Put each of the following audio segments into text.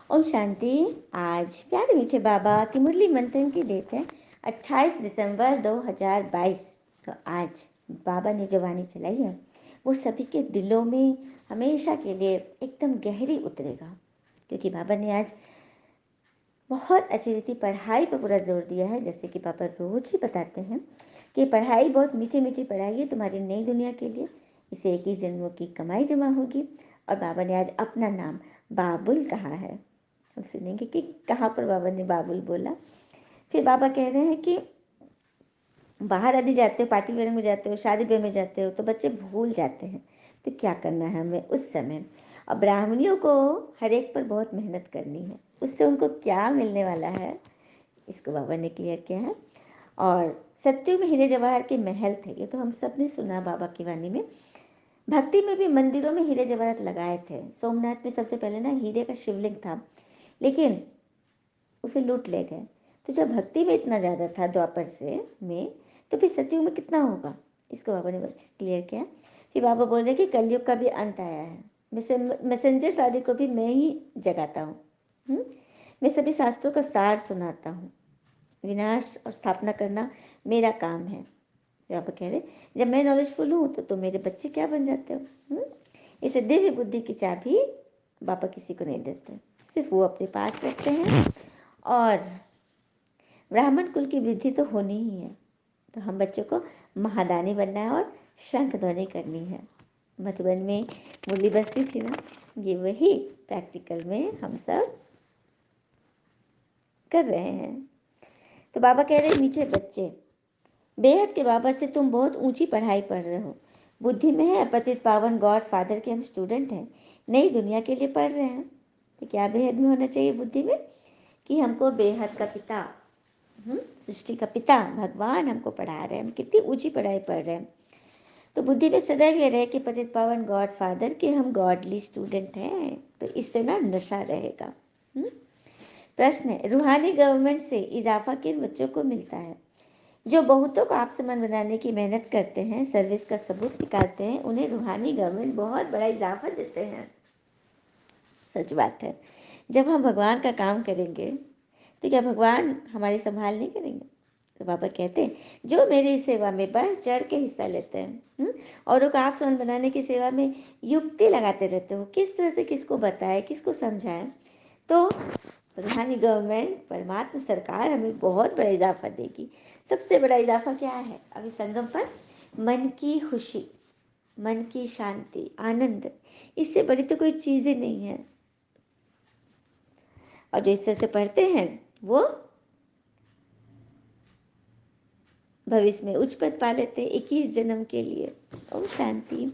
ओम शांति। आज प्यारे मीठे बाबा की मुरली मंथन की डेट है 28 दिसंबर 2022। तो आज बाबा ने जो वाणी चलाई है वो सभी के दिलों में हमेशा के लिए एकदम गहरी उतरेगा, क्योंकि बाबा ने आज बहुत अच्छी रीति पढ़ाई पर पूरा जोर दिया है। जैसे कि पापा रोज ही बताते हैं कि पढ़ाई बहुत मीठी मीठी पढ़ाई है तुम्हारी नई दुनिया के लिए, इसे एक ही जन्मों की कमाई जमा होगी। और बाबा ने आज अपना नाम बाबुल कहा है। हम सुनेंगे कि कहाँ पर बाबा ने बाबुल बोला। फिर बाबा कह रहे हैं कि बाहर यदि जाते हो, पार्टी वेयर में जाते हो, शादी ब्याह में जाते हो, तो बच्चे भूल जाते हैं। तो क्या करना है हमें उस समय। और ब्राह्मणियों को हर एक पर बहुत मेहनत करनी है, उससे उनको क्या मिलने वाला है इसको बाबा ने क्लियर किया है। और सत्युग में हीरे जवाहर के महल थे, ये तो हम सब ने सुना बाबा की वाणी में। भक्ति में भी मंदिरों में हीरे जवाहरात लगाए थे। सोमनाथ में सबसे पहले ना हीरे का शिवलिंग था, लेकिन उसे लूट ले गए। तो जब भक्ति में इतना ज़्यादा था द्वापर से में, तो फिर सतयुग में कितना होगा, इसको बाबा ने क्लियर किया। फिर बाबा बोल रहे कि कलयुग का भी अंत आया है। मैसेंजर शादी को भी मैं ही जगाता हूँ। मैं सभी शास्त्रों का सार सुनाता हूँ। विनाश और स्थापना करना मेरा काम है। बाबा कह रहे जब मैं नॉलेजफुल हूँ तो मेरे बच्चे क्या बन जाते हो। इसे दिव्य बुद्धि की चाबी बाबा किसी को नहीं देते, सिर्फ वो अपने पास रखते हैं। और ब्राह्मण कुल की वृद्धि तो होनी ही है, तो हम बच्चों को महादानी बनना है और शंख ध्वनि करनी है। मधुबन में मुरली बस्ती थी ना, ये वही प्रैक्टिकल में हम सब कर रहे हैं। तो बाबा कह रहे मीठे बच्चे, बेहद के बाबा से तुम बहुत ऊंची पढ़ाई पढ़ रहे हो। बुद्धि में है पतित पावन गॉड फादर के हम स्टूडेंट हैं, नई दुनिया के लिए पढ़ रहे हैं। तो क्या बेहद में होना चाहिए बुद्धि में कि हमको बेहद का पिता, सृष्टि का पिता भगवान हमको पढ़ा रहे हैं, हम कितनी ऊंची पढ़ाई पढ़ रहे हैं। तो बुद्धि में सदैव ये रहे कि पतित पावन गॉड फादर के हम गॉडली स्टूडेंट हैं, तो इससे ना नशा रहेगा। प्रश्न है, रूहानी गवर्नमेंट से इजाफा किन बच्चों को मिलता है? जो बहुतों को आपसे मन बनाने की मेहनत करते हैं, सर्विस का सबूत निकालते हैं, उन्हें रूहानी गवर्नमेंट बहुत बड़ा इजाफा देते हैं। सच बात है। जब हम भगवान का काम करेंगे तो क्या भगवान हमारी संभाल नहीं करेंगे? तो बाबा कहते हैं जो मेरी सेवा में बढ़ चढ़ के हिस्सा लेते हैं, औरों को आप समझ बनाने की सेवा में युक्ति लगाते रहते हो, किस तरह से किसको बताए, किसको समझाएं, तो रूहानी गवर्नमेंट परमात्मा सरकार हमें बहुत बड़ा इजाफा देगी। सबसे बड़ा इजाफा क्या है अभी संगम पर? मन की खुशी, मन की शांति, आनंद, इससे बड़ी तो कोई चीज़ ही नहीं है। और जो इस तरह से पढ़ते हैं वो भविष्य में उच्च पद पा लेते हैं 21 जन्म के लिए। ओम शांति।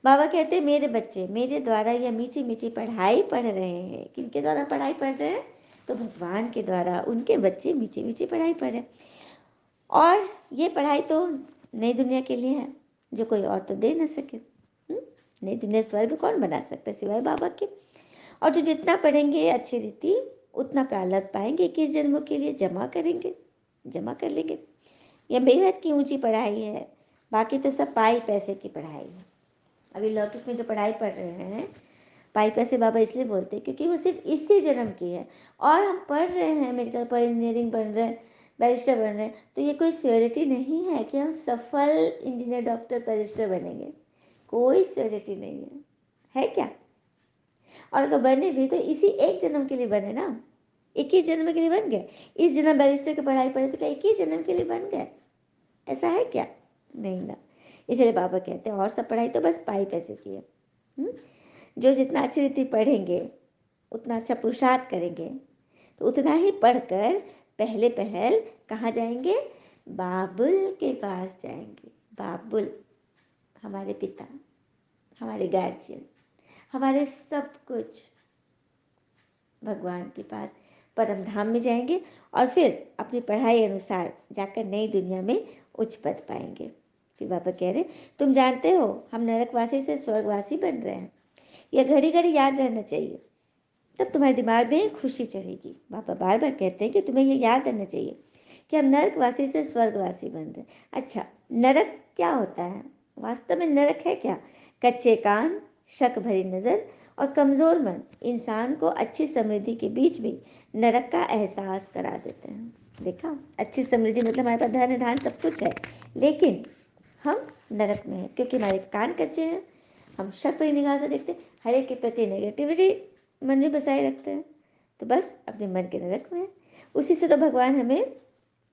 बाबा कहते हैं मेरे बच्चे मेरे द्वारा यह मीठी मीठी पढ़ाई पढ़ रहे हैं। किनके द्वारा पढ़ाई पढ़ रहे हैं? तो भगवान के द्वारा उनके बच्चे मीठी मीठी पढ़ाई पढ़ रहे हैं। और ये पढ़ाई तो नई दुनिया के लिए है, जो कोई और तो दे ना सके। नई दुनिया स्वर्ग कौन बना सकता है सिवाय बाबा के। और जो जितना पढ़ेंगे अच्छी रीति उतना प्रारब्ध पाएंगे, किस जन्मों के लिए जमा करेंगे, जमा कर लेंगे। यह बेहद की ऊंची पढ़ाई है, बाकी तो सब पाई पैसे की पढ़ाई है। अभी लौकिक में जो पढ़ाई पढ़ रहे हैं पाई पैसे बाबा इसलिए बोलते हैं क्योंकि वो सिर्फ इसी जन्म की है। और हम पढ़ रहे हैं मेडिकल पर, इंजीनियरिंग बन रहे हैं, बैरिस्टर बन रहे हैं, तो ये कोई श्योरिटी नहीं है कि हम सफल इंजीनियर डॉक्टर बैरिस्टर बनेंगे। कोई श्योरिटी नहीं है क्या? और अगर बने भी तो इसी एक जन्म के लिए बने ना, 21 जन्म के लिए बन गए। इस जन्म बैरिस्टर की पढ़ाई पढ़े तो क्या 21 जन्म के लिए बन गए? ऐसा है क्या? नहीं ना। इसलिए बाबा कहते हैं और सब पढ़ाई तो बस पाई पैसे की है। जो जितना अच्छी रीति पढ़ेंगे उतना अच्छा पुरुषार्थ करेंगे तो उतना ही पढ़कर पहले पहल कहाँ जाएंगे? बाबुल के पास जाएंगे। बाबुल हमारे पिता, हमारे गार्जियन, हमारे सब कुछ, भगवान के पास परम धाम में जाएंगे और फिर अपनी पढ़ाई अनुसार जाकर नई दुनिया में उच्च पद पाएंगे। फिर बाबा कह रहे तुम जानते हो हम नरकवासी से स्वर्गवासी बन रहे हैं। यह घड़ी घड़ी याद रहना चाहिए, तब तुम्हारे दिमाग में खुशी चढ़ेगी। बाबा बार बार कहते हैं कि तुम्हें यह याद रहना चाहिए कि हम नरकवासी से स्वर्गवासी बन रहे हैं। अच्छा, नरक क्या होता है? वास्तव में नरक है क्या? कच्चे कान, शक भरी नज़र और कमज़ोर मन इंसान को अच्छी समृद्धि के बीच भी नरक का एहसास करा देते हैं। देखा, अच्छी समृद्धि मतलब हमारे पास धन धान सब कुछ है, लेकिन हम नरक में हैं क्योंकि हमारे कान कच्चे हैं। हम शक पर निगाह से देखते हैं, हर एक के प्रति नेगेटिविटी मन में बसाए रखते हैं, तो बस अपने मन के नरक में है। उसी से तो भगवान हमें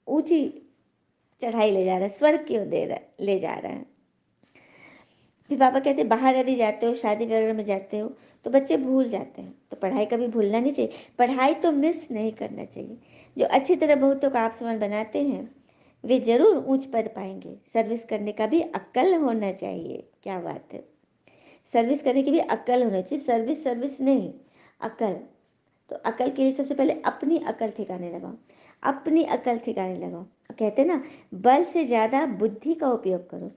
ऊंची चढ़ाई ले जा रहा है, स्वर्ग की ओर ले जा रहा है। फिर पापा कहते हैं बाहर यदि जाते हो, शादी वगैरह में जाते हो तो बच्चे भूल जाते हैं, तो पढ़ाई कभी भूलना नहीं चाहिए, पढ़ाई तो मिस नहीं करना चाहिए। जो अच्छी तरह बहुतों का आप समान बनाते हैं वे जरूर ऊंच पद पाएंगे। सर्विस करने का भी अक्ल होना चाहिए। क्या बात है, सर्विस करने की भी अक्ल होना चाहिए, सर्विस सर्विस नहीं, अक्ल। तो अकल के लिए सबसे पहले अपनी अकल ठिकाने लगाओ, अपनी अकल ठिकाने लगाओ। कहते हैं ना, बल से ज़्यादा बुद्धि का उपयोग करो,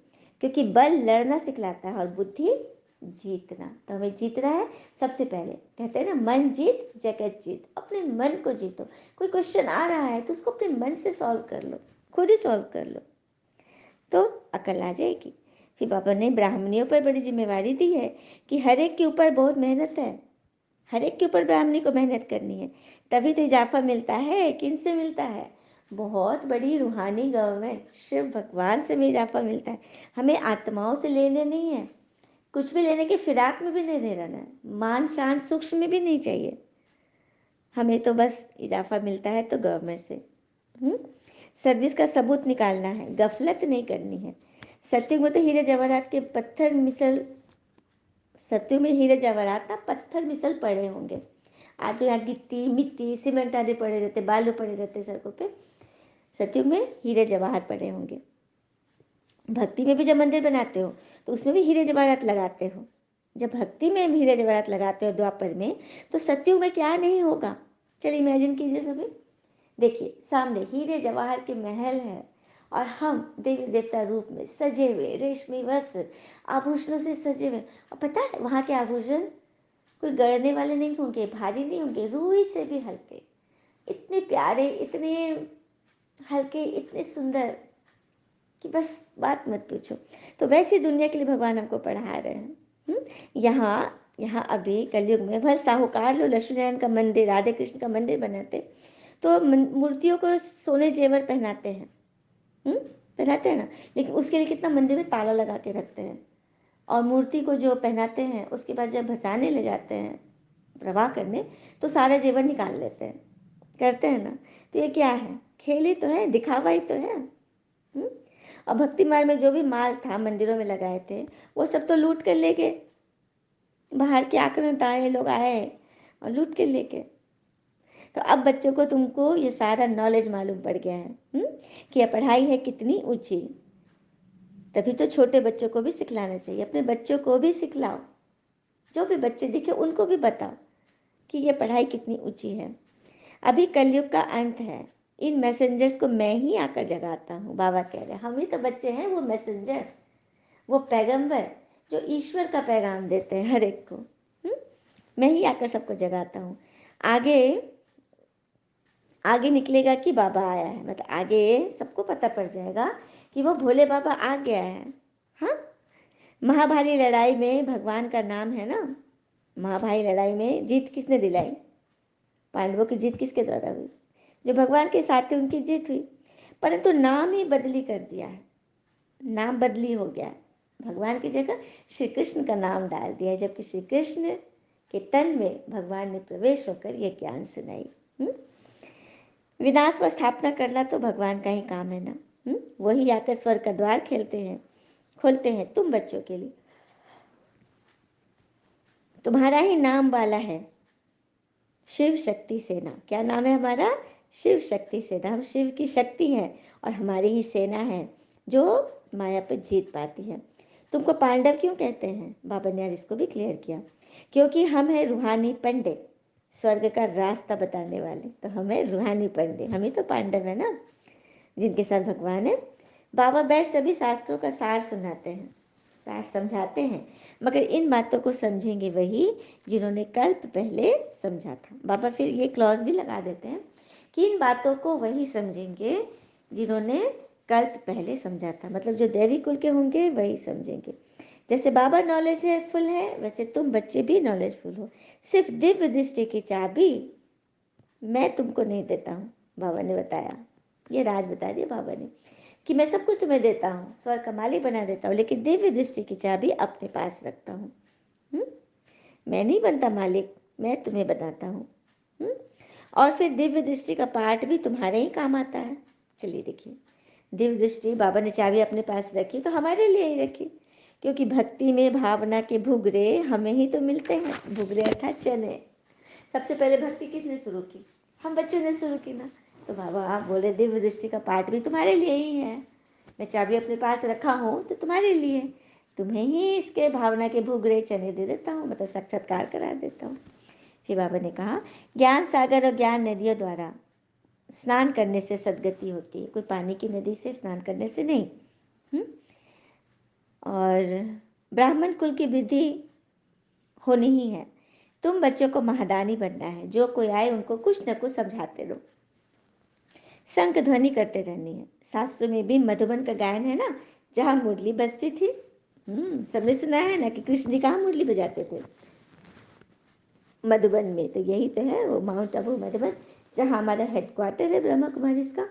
क्योंकि बल लड़ना सिखलाता है और बुद्धि जीतना। तो हमें जीतना है सबसे पहले। कहते हैं ना, मन जीत जगत जीत। अपने मन को जीतो। कोई क्वेश्चन आ रहा है तो उसको अपने मन से सॉल्व कर लो, खुद ही सॉल्व कर लो, तो अकल आ जाएगी। फिर बाबा ने ब्राह्मणियों पर बड़ी जिम्मेवारी दी है कि हर एक के ऊपर बहुत मेहनत है, हर एक के ऊपर ब्राह्मणी को मेहनत करनी है, तभी तो इजाफा मिलता है। किन से मिलता है? बहुत बड़ी रूहानी गवर्नमेंट शिव भगवान से भी इजाफा मिलता है। हमें आत्माओं से लेने नहीं है, कुछ भी लेने के फिराक में भी नहीं रहना है, मान शान सूक्ष्म में भी नहीं चाहिए। हमें तो बस इजाफा मिलता है तो गवर्नमेंट से। सर्विस का सबूत निकालना है, गफलत नहीं करनी है। सत्युग में तो हीरे जवाहरात के पत्थर मिसल, सत्युग में हीरे जवाहरात ना पत्थर मिसल पड़े होंगे। आज जो यहाँ गिट्टी मिट्टी सीमेंट आदि पड़े रहते, बालू पड़े रहते सड़कों पे, सत्युग में हीरे जवाहर पड़े होंगे। भक्ति में भी जब मंदिर बनाते हो तो उसमें भी हीरे जवाहरात लगाते हो। जब भक्ति में हीरे जवाहरात लगाते हो द्वापर में, तो सत्युग में क्या नहीं होगा? चलिए इमेजिन कीजिए सभी, देखिए सामने हीरे जवाहर के महल है और हम देवी देवता रूप में सजे हुए, रेशमी वस्त्र आभूषणों से सजे हुए। और पता है वहाँ के आभूषण कोई गड़ने वाले नहीं होंगे, भारी नहीं होंगे, रूई से भी हल्के, इतने प्यारे, इतने हल्के, इतने सुंदर कि बस बात मत पूछो। तो वैसी दुनिया के लिए भगवान हमको पढ़ा रहे हैं। यहाँ यहाँ अभी कलयुग में भर साहूकार लोग लक्ष्मी नारायण का मंदिर, राधे कृष्ण का मंदिर बनाते, तो मूर्तियों को सोने जेवर पहनाते हैं, पहनाते हैं ना, लेकिन उसके लिए कितना मंदिर में ताला लगा के रखते हैं। और मूर्ति को जो पहनाते हैं उसके बाद जब भसाने ले जाते हैं, प्रवाह करने, तो सारा जेवर निकाल लेते हैं, करते हैं ना। तो ये क्या है? खेल ही तो है, दिखावा ही तो है। और भक्ति मार्ग में जो भी माल था मंदिरों में लगाए थे वो सब तो लूट कर ले गए, बाहर के आक्रांताएं लोग आए और लूट के लेके। तो अब बच्चों को तुमको ये सारा नॉलेज मालूम पड़ गया है, कि यह पढ़ाई है कितनी ऊंची। तभी तो छोटे बच्चों को भी सिखलाना चाहिए, अपने बच्चों को भी सिखलाओ, जो भी बच्चे दिखे उनको भी बताओ कि ये पढ़ाई कितनी ऊंची है। अभी कलयुग का अंत है, इन मैसेंजर्स को मैं ही आकर जगाता हूँ। बाबा कह रहे हैं हम ही तो बच्चे हैं, वो मैसेंजर, वो पैगंबर जो ईश्वर का पैगाम देते हैं हर एक को। मैं ही आकर सबको जगाता हूँ। आगे आगे निकलेगा कि बाबा आया है, मतलब आगे सबको पता पड़ जाएगा कि वो भोले बाबा आ गया है। हाँ, महाभारी लड़ाई में भगवान का नाम है ना। महाभारी लड़ाई में जीत किसने दिलाई? पांडवों की जीत किसके द्वारा हुई? जो भगवान के साथ थे उनकी जीत हुई, परंतु नाम ही बदली कर दिया है, नाम बदली हो गया है। भगवान की जगह श्री कृष्ण का नाम डाल दिया है, जबकि श्री कृष्ण के तन में भगवान ने प्रवेश होकर यह ज्ञान सुनाई। विनाश व स्थापना करना तो भगवान का ही काम है ना। वही आकर स्वर्ग का द्वार खोलते हैं तुम बच्चों के लिए। तुम्हारा ही नाम वाला है शिव शक्ति सेना। क्या नाम है हमारा? शिव शक्ति सेना। हम शिव की शक्ति हैं और हमारी ही सेना है जो माया पर जीत पाती है। तुमको पांडव क्यों कहते हैं? बाबा ने आज इसको भी क्लियर किया, क्योंकि हम हैं रूहानी पंडित, स्वर्ग का रास्ता बताने वाले। तो हमें रूहानी पंडित, हम ही तो पांडव है ना, जिनके साथ भगवान है। बाबा बैठ सभी शास्त्रों का सार सुनाते हैं, सार समझाते हैं, मगर इन बातों को समझेंगे वही जिन्होंने कल्प पहले समझा था। बाबा फिर ये क्लॉज भी लगा देते हैं कि इन बातों को वही समझेंगे जिन्होंने कल्प पहले समझा था, मतलब जो दैवी कुल के होंगे वही समझेंगे। जैसे बाबा नॉलेजफुल है, वैसे तुम बच्चे भी नॉलेजफुल हो। सिर्फ दिव्य दृष्टि की चाबी मैं तुमको नहीं देता हूँ, बाबा ने बताया। ये राज बता दिया बाबा ने कि मैं सब कुछ तुम्हें देता हूँ, स्वर्ग का मालिक बना देता हूँ, लेकिन दिव्य दृष्टि की चाबी अपने पास रखता हूँ। मैं नहीं बनता मालिक, मैं तुम्हें बताता हूँ। और फिर दिव्य दृष्टि का पाठ भी तुम्हारे ही काम आता है। चलिए देखिए, दिव्य दृष्टि बाबा ने चाबी अपने पास रखी तो हमारे लिए ही रखी, क्योंकि भक्ति में भावना के भुगरे हमें ही तो मिलते हैं। भुगरे अर्थात चने। सबसे पहले भक्ति किसने शुरू की? हम बच्चों ने शुरू की ना। तो बाबा आप बोले दिव्य दृष्टि का पाठ भी तुम्हारे लिए ही है। मैं चाबी अपने पास रखा हूँ तो तुम्हारे लिए, तुम्हें ही इसके भावना के भुगरे चने दे देता हूँ, मतलब साक्षात्कार करा देता हूँ। फिर बाबा ने कहा ज्ञान सागर और ज्ञान नदियों द्वारा स्नान करने से सदगति होती है, कोई पानी की नदी से स्नान करने से नहीं। और ब्राह्मण कुल की वृद्धि होनी ही है। तुम बच्चों को महादानी बनना है, जो कोई आए उनको कुछ न कुछ समझाते रहो, शंख ध्वनि करते रहनी है। शास्त्र में भी मधुबन का गायन है ना, जहाँ मुरली बजती थी। सबने सुना है ना कि कृष्ण जी कहाँ मुरली बजाते थे? मधुबन में। तो यही तो है वो माउंट आबू मधुबन, जहाँ हमारा हेडक्वार्टर है ब्रह्मा कुमारी का,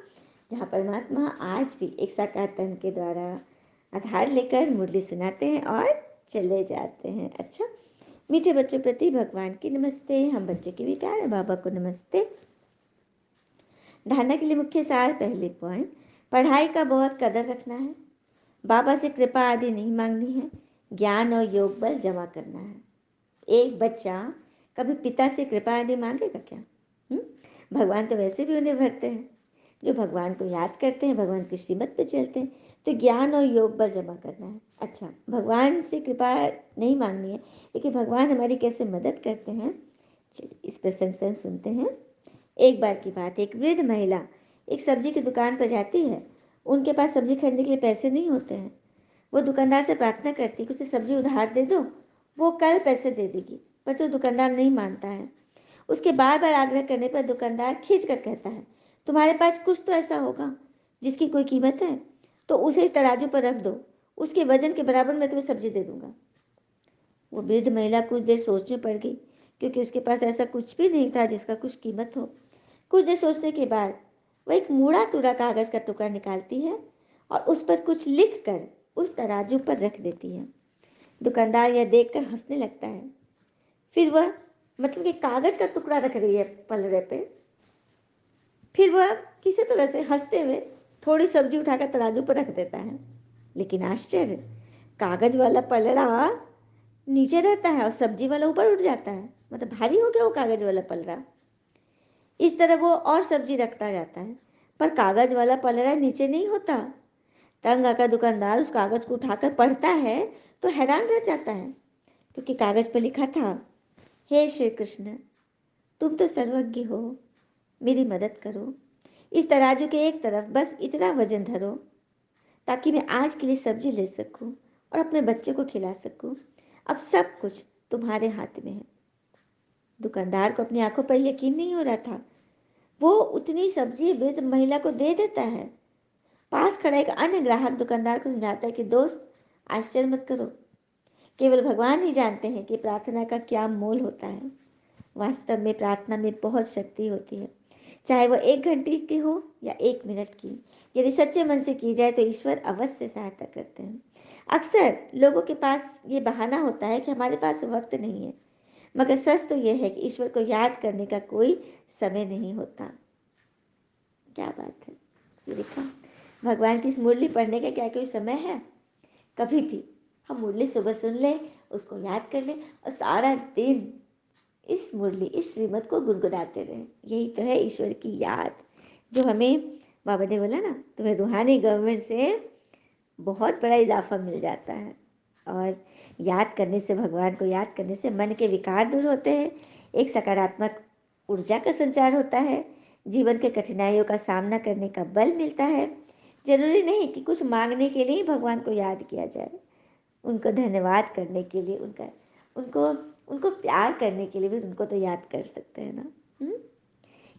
जहाँ परमात्मा आज भी एक साकार तन के द्वारा आधार लेकर मुरली सुनाते हैं और चले जाते हैं। अच्छा, मीठे बच्चों प्रति भगवान की नमस्ते। हम बच्चों की भी प्यार है, बाबा को नमस्ते। धारणा के लिए मुख्य सार, पहले पॉइंट, पढ़ाई का बहुत कदर रखना है, बाबा से कृपा आदि नहीं मांगनी है, ज्ञान और योग बल जमा करना है। एक बच्चा कभी पिता से कृपा आदि मांगेगा क्या? भगवान तो वैसे भी उन्हें भरते हैं। जो भगवान को याद करते हैं, भगवान की श्रीमत पे चलते हैं, तो ज्ञान और योग बल जमा करना है। अच्छा, भगवान से कृपा नहीं मांगनी है, लेकिन भगवान हमारी कैसे मदद करते हैं, चलिए इस प्रसंग से सुनते हैं। एक बार की बात, एक वृद्ध महिला एक सब्जी की दुकान पर जाती है। उनके पास सब्जी खरीदने के लिए पैसे नहीं होते हैं। वो दुकानदार से प्रार्थना करती है कि उसे सब्जी उधार दे दो, वो कल पैसे दे देगी, पर तो दुकानदार नहीं मानता है। उसके बार बार आग्रह करने पर दुकानदार खींच कर कहता है, तुम्हारे पास कुछ तो ऐसा होगा जिसकी कोई कीमत है, तो उसे तराजू पर रख दो, उसके वजन के बराबर मैं तुम्हें सब्जी दे दूंगा। वो वृद्ध महिला कुछ देर सोचने पड़ गई, क्योंकि उसके पास ऐसा कुछ भी नहीं था जिसका कुछ कीमत हो। कुछ देर सोचने के बाद वह एक मुड़ा तुड़ा कागज का टुकड़ा निकालती है और उस पर कुछ लिख कर उस तराजू पर रख देती है। दुकानदार यह देखकर हंसने लगता है। फिर वह, मतलब कि कागज का टुकड़ा रख रही है पलड़े पे, फिर वह किसी तरह से हंसते हुए थोड़ी सब्जी उठाकर तराजू पर रख देता है। लेकिन आश्चर्य, कागज वाला पलड़ा नीचे रहता है और सब्जी वाला ऊपर उठ जाता है, मतलब भारी हो गया वो कागज वाला पलड़ा। इस तरह वो और सब्जी रखता जाता है, पर कागज वाला पलड़ा नीचे नहीं होता। तंग आकर दुकानदार उस कागज को उठाकर पढ़ता है तो हैरान रह जाता है, क्योंकि कागज पर लिखा था, हे श्री कृष्ण, तुम तो सर्वज्ञ हो, मेरी मदद करो। इस तराजू के एक तरफ बस इतना वजन धरो ताकि मैं आज के लिए सब्जी ले सकूं और अपने बच्चे को खिला सकूं। अब सब कुछ तुम्हारे हाथ में है। दुकानदार को अपनी आंखों पर यकीन नहीं हो रहा था। वो उतनी सब्जी वृद्ध महिला को दे देता है। पास खड़ा एक अन्य ग्राहक दुकानदार को समझाता है कि दोस्त, आश्चर्य मत करो, केवल भगवान ही जानते हैं कि प्रार्थना का क्या मोल होता है। वास्तव में प्रार्थना में बहुत शक्ति होती है, चाहे वह 1 घंटे की हो या 1 मिनट की। यदि सच्चे मन से की जाए तो ईश्वर अवश्य सहायता करते हैं। अक्सर लोगों के पास ये बहाना होता है कि हमारे पास वक्त नहीं है, मगर सच तो यह है कि ईश्वर को याद करने का कोई समय नहीं होता। क्या बात है, ये लिखा, भगवान की इस मुरली पढ़ने का क्या कोई समय है? कभी भी हम मुरली सुबह सुन लें, उसको याद कर लें और सारा दिन इस मुरली, इस श्रीमत को गुनगुनाते रहें। यही तो है ईश्वर की याद, जो हमें बाबा ने बोला ना, तुम्हें रूहानी गवर्नमेंट से बहुत बड़ा इजाफा मिल जाता है। और याद करने से, भगवान को याद करने से मन के विकार दूर होते हैं, एक सकारात्मक ऊर्जा का संचार होता है, जीवन के कठिनाइयों का सामना करने का बल मिलता है। जरूरी नहीं कि कुछ मांगने के लिए भगवान को याद किया जाए, उनको धन्यवाद करने के लिए, उनको उनको प्यार करने के लिए भी उनको तो याद कर सकते हैं ना।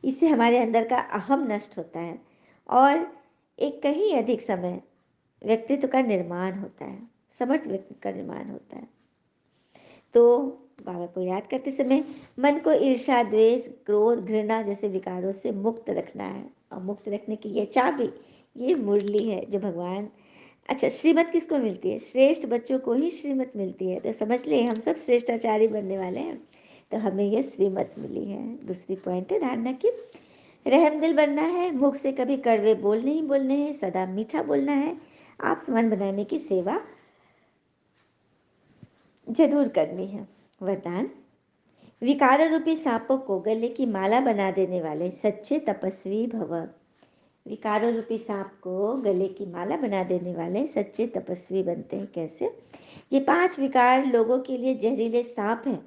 इससे हमारे अंदर का अहम नष्ट होता है और एक कहीं अधिक समय व्यक्तित्व का निर्माण होता है। समर्थ व्यक्ति का निर्माण होता है। तो बाबा को याद करते समय मन को ईर्ष्या, द्वेष, क्रोध, घृणा जैसे विकारों से मुक्त रखना है। और मुक्त रखने की ये चाबी, ये मुरली है जो भगवान। अच्छा, श्रीमत किसको मिलती है? श्रेष्ठ बच्चों को ही श्रीमत मिलती है। तो समझ ले, हम सब श्रेष्ठाचारी बनने वाले हैं, तो हमें ये श्रीमत मिली है। दूसरी पॉइंट है धारणा की, रहम दिल बनना है, मुख से कभी कड़वे बोल नहीं बोलने हैं, सदा मीठा बोलना है, आप समान बनाने की सेवा जरूर करनी है। वरदान, विकार रूपी सांपों को गले की माला बना देने वाले सच्चे तपस्वी भव। विकार रूपी सांप को गले की माला बना देने वाले सच्चे तपस्वी बनते हैं। कैसे? ये 5 विकार लोगों के लिए जहरीले सांप हैं,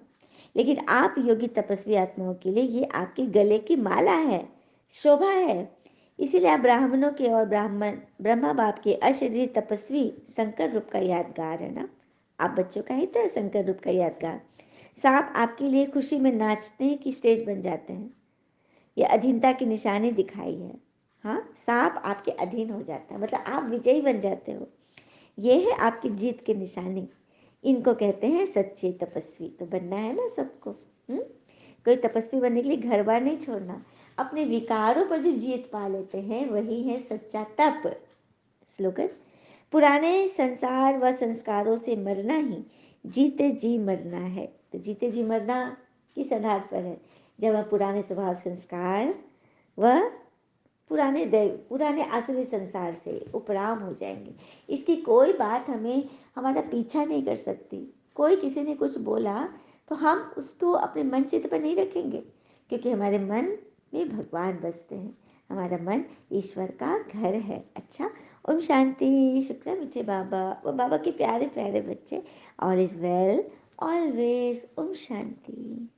लेकिन आप योगी तपस्वी आत्माओं के लिए ये आपके गले की माला है, शोभा है। इसीलिए आप ब्राह्मणों के और ब्रह्मा बाप के अशरीर तपस्वी शंकर रूप का यादगार है ना। आप बच्चों का ही तो शंकर रूप का यादगार। सांप आपके लिए खुशी में नाचते हैं कि स्टेज बन जाते हैं, ये अधीनता की निशानी दिखाई है। हाँ, सांप आपके अधीन हो जाता है, मतलब आप विजयी बन जाते हो, ये है आपकी जीत की निशानी। इनको कहते हैं सच्चे तपस्वी। तो बनना है ना सबको। कोई तपस्वी बनने के लिए घर बार नहीं छोड़ना, अपने विकारों पर जो जीत पा लेते हैं वही है सच्चा तप। स्लोगन, पुराने संसार व संस्कारों से मरना ही जीते जी मरना है। तो जीते जी मरना किस आधार पर है? जब हम पुराने स्वभाव संस्कार व पुराने आसुरी संसार से उपराम हो जाएंगे। इसकी कोई बात हमें हमारा पीछा नहीं कर सकती। कोई किसी ने कुछ बोला तो हम उसको अपने मन चित्त पर नहीं रखेंगे, क्योंकि हमारे मन में भगवान बसते हैं, हमारा मन ईश्वर का घर है। अच्छा, ओम शांति। शुक्ला मीठे बाबा वो बाबा के प्यारे प्यारे बच्चे, ऑल इज वेल ऑलवेज। ओम शांति।